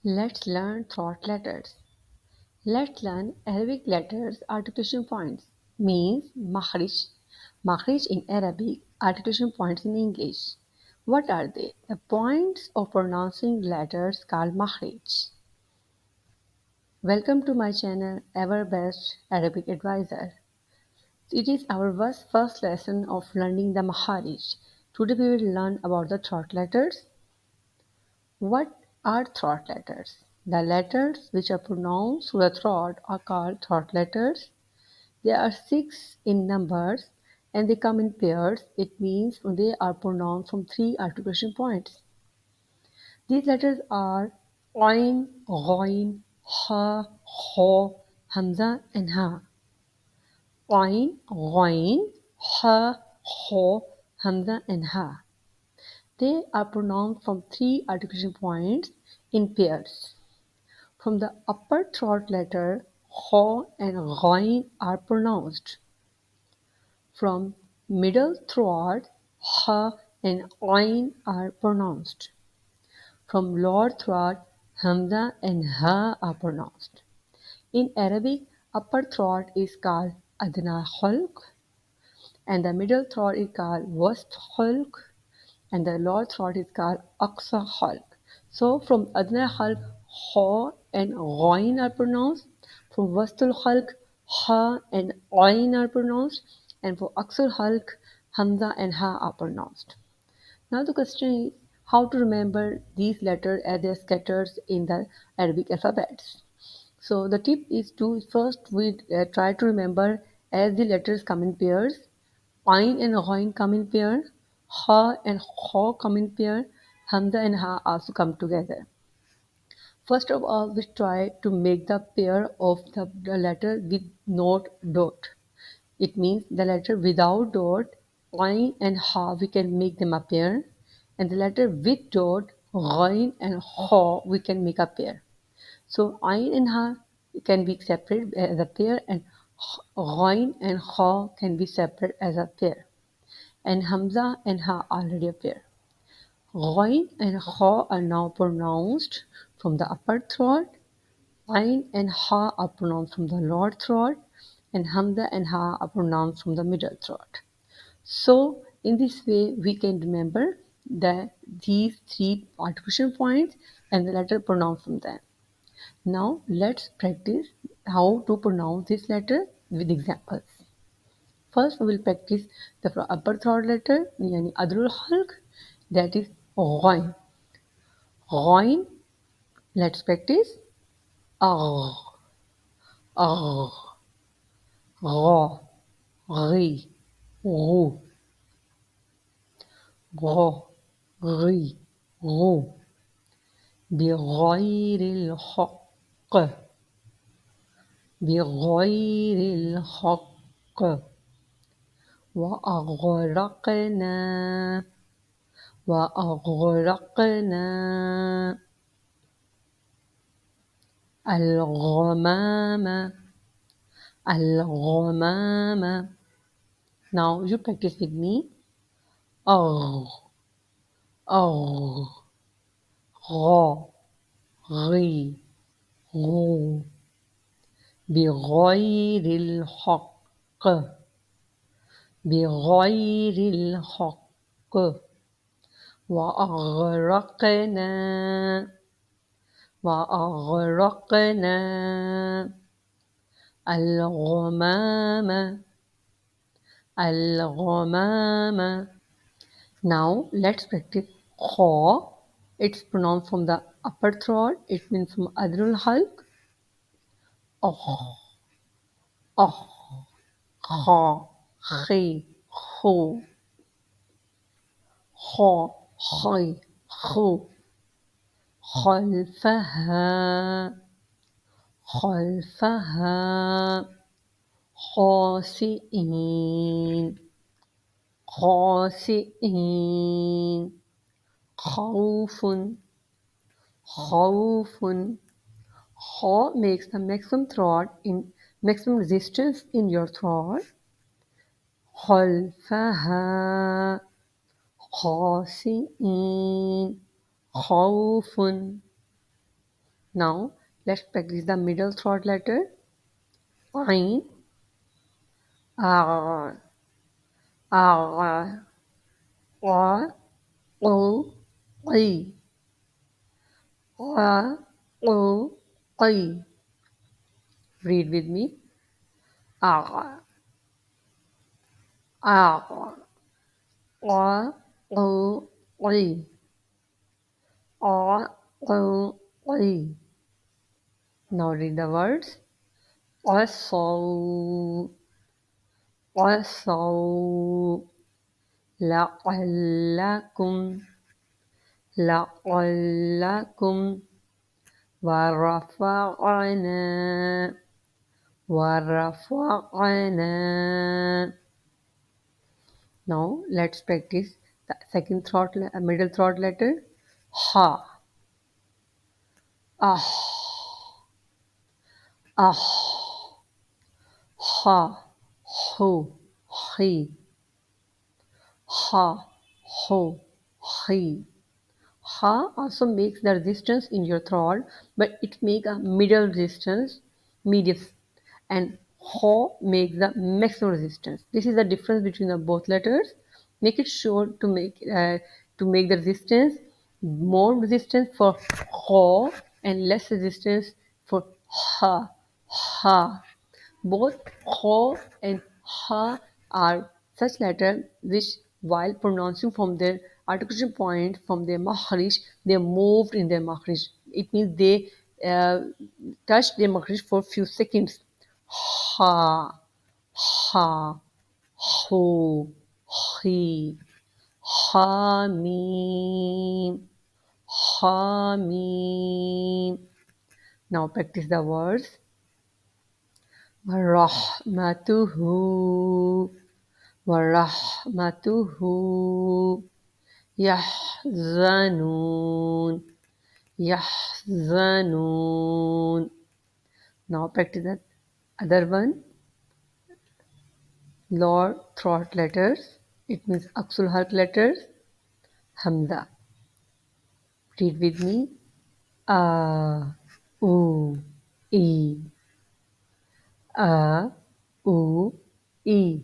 Let's learn throat letters. Let's learn Arabic letters articulation points. Means makhrij. Makhrij in Arabic, articulation points in English. What are they? The points of pronouncing letters called makhrij. Welcome to my channel, Ever Best Arabic Advisor. It is our first lesson of learning the makharij. Today we will learn about the throat letters. What are throat letters? The letters which are pronounced through the throat are called throat letters. There are 6 in numbers and they come in pairs. It means they are pronounced from 3 articulation points. These letters are Ain, Ghain, Ha, Kha, Hamza and Ha. Ain, Ghain, Ha, Kha, Hamza and Ha. They are pronounced from 3 articulation points in pairs. From the upper throat letter, Kha and Ghain are pronounced. From middle throat, Ha and Ain are pronounced. From lower throat, Hamza and Ha are pronounced. In Arabic, upper throat is called Adna Halq and the middle throat is called Wast Halq and the lower throat is called Aqsa Halq. So from Adna Halq, Ha and Ghain are pronounced. From Wastul Halq, Ha and Ain are pronounced. And for Aqsal Halq, Hamza and Ha are pronounced. Now the question is how to remember these letters as they are scattered in the Arabic alphabets. So the tip is to first we try to remember as the letters come in pairs. Ain and Ghain come in pair. Ha and Kha come in pair. Hamza and Ha also come together. First of all, we try to make the pair of the letter with not dot. It means the letter without dot, Ain and Ha, we can make them a pair. And the letter with dot, Ghain and Ha, we can make a pair. So Ain and Ha can be separate as a pair and Ghain and Ha can be separate as a pair. And Hamza and Ha already a pair. Ghain and Ha are now pronounced from the upper throat. Ain and Ha are pronounced from the lower throat. And Hamza and Ha are pronounced from the middle throat. So in this way we can remember these 3 articulation points and the letter pronounced from them. Now let's practice how to pronounce this letter with examples. First we will practice the upper throat letter yani Adrul Halq, that is Ghain. Ghain, let's practice Agh, Agh, Gha, Ghi, Ghu, Gha, Ghi, Ghu. بغير الحق بغير الحق وأغرقنا وأغرقنا الغمام الغمام. Now you practice with me. أغ أغ غا غي غو بغير الحق بغير الحق وأغرقنا وأغرقنا الغمام الغمام. Now let's practice Kha. It's pronounced from the upper throat. It means from Adrul Halq. Oh, oh, Kha, Khi, Khu, Kha, Khi, Khu. خلفها خلفها خاسئين خاسئين خوف خوف. Kha makes the maximum resistance in your throat. خلفها خاسئين خوف. Now let's practice the middle throat letter. Ain, a, a, wa, o, qi, wa, o, qi. Read with me. A, a, wa, o, qi, a, o, qi. Now read the words. قَصَوْا قَصَوْا لَعَلَّكُمْ لَعَلَّكُمْ وَرَفَعْنَا وَرَفَعْنَا. Now let's practice the second middle throat letter. Ha, ah, ah, ha, ho, he, ha, ho, he. Ha also makes the resistance in your throat, but it makes a middle resistance, medium, and ho makes the maximum resistance. This is the difference between the both letters. Make it sure to make the resistance more resistance for ho and less resistance for ha. Ha. Both ho and ha are such letters which, while pronouncing from their articulation point, from their makhrij, they moved in their makhrij. It means they uh, touched their makhrij for a few seconds. Ha, ha, ho, he, ha, mim, ha, mim. Now practice the words. Rahmatuhu. ورحمته يحزنون يحزنون. Now practice the other one. Lower throat letters. It means aksul halq letters. Hamza. Read with me. A, U, E. A, U, E.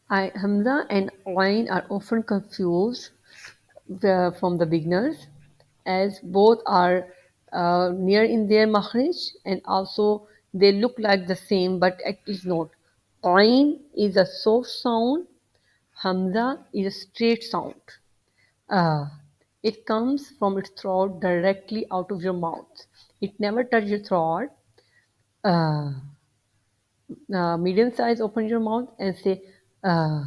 Hamza and Ain are often confused from the beginners, as both are near in their makhrij and also they look like the same, but it is not. Ain is a soft sound, Hamza is a straight sound. Uh, it comes from its throat directly out of your mouth. It never touches your throat. Uh, Medium size, open your mouth and say uh.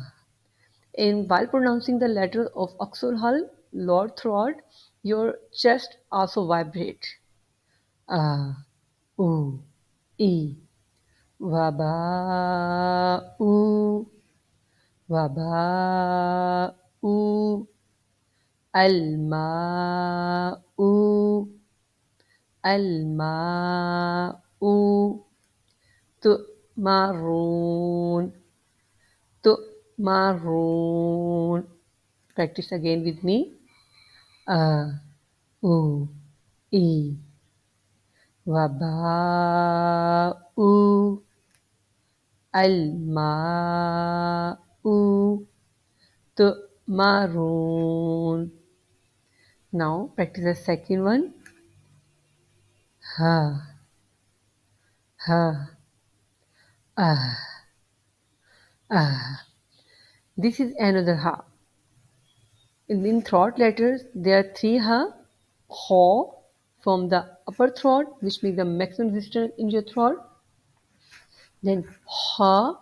And while pronouncing the letter of Aksul Hal, lower throat, your chest also vibrates. U, E, Waba, U, Waba, U, Alma, U, Alma, U, Tu'marun, Tu'marun. Practice again with me. U, E, Waba'u, Al-ma'u, Tu'marun. Now practice the second one. Ha, ha, ah, ah. This is another ha. In throat letters, there are three ha. Ho from the upper throat, which makes the maximum resistance in your throat. Then ha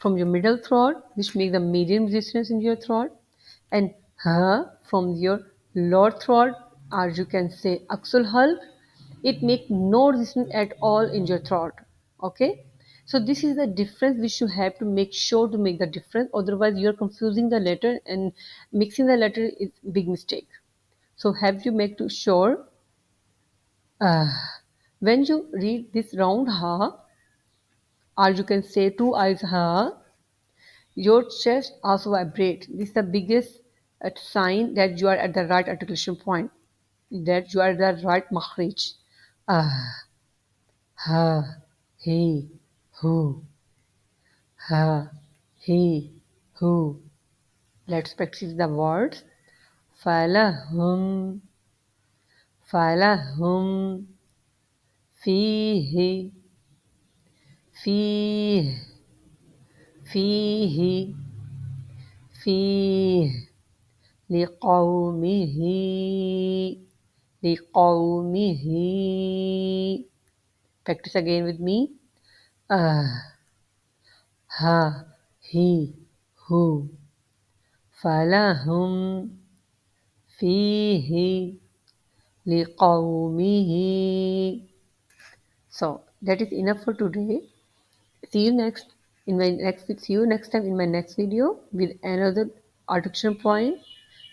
from your middle throat, which makes the medium resistance in your throat. And ha from your lower throat, or you can say aksul halq, it makes no resistance at all in your throat. Okay, so this is the difference which you have to make sure to make the difference, otherwise you are confusing the letter and mixing the letter is big mistake. So have you make to sure uh, when you read this round ha, or you can say two eyes ha, your chest also vibrates. This is the biggest sign that you are at the right articulation point. that you are the right makhrij. Ah, ha, he, who, ha, he, who. Let's practice the words. فلهم فلهم فيه فيه فيه فيه لقومه لقومه. Practice again with me. Ah, ha, he, who. فلهم فيه لقومه. So that is enough for today. See you next time in my next video with another articulation point.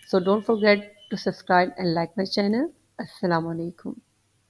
So don't forget to subscribe and like my channel. Assalamu alaikum.